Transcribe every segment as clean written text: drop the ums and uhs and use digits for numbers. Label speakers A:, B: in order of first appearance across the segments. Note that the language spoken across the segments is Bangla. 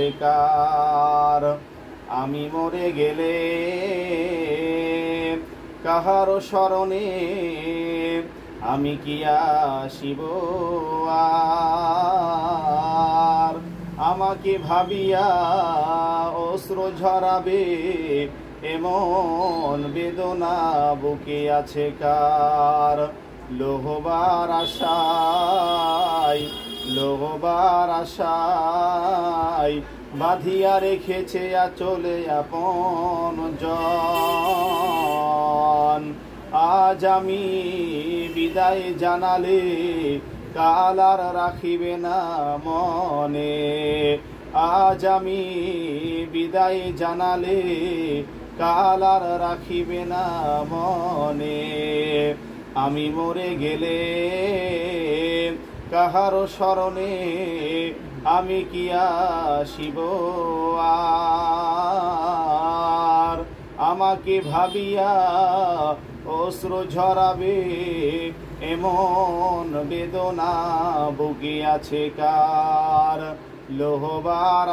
A: বেকার আমি মরে গেলে কাহারো স্মরণে আমি কি আসিব আর? আমাকে ভাবিয়া অশ্রু ঝরাবে এমন বেদনা বুকে আছে কার? লোহবার আশায় বাঁধিয়া রেখেছে আঁচলে আপন জন। আজ আমি বিদায় জানালে কাল আর রাখিবে না মনে। আজ আমি বিদায় জানালে কাল আর রাখিবে না মনে। আমি মরে গেলে কাহারো স্মরণে আমি কি আসিব আর? আমাকে ভাবিয়া অশ্রু ঝরাবে এমন বেদনা বুকে আছে কার? লোহবার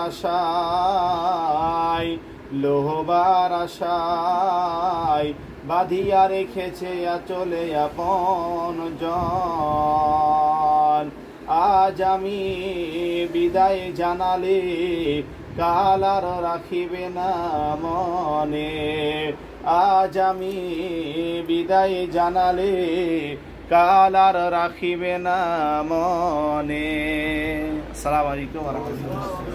A: আশায় বাঁধিয়া রেখেছে আঁচলে আপন জন। আজ আমি বিদায় জানালে কাল আর রাখিবে না মনে। আজ আমি বিদায় জানালে কাল আর রাখিবে না মনে। আসসালামু আলাইকুম ওয়া রাহমাতুল্লাহ।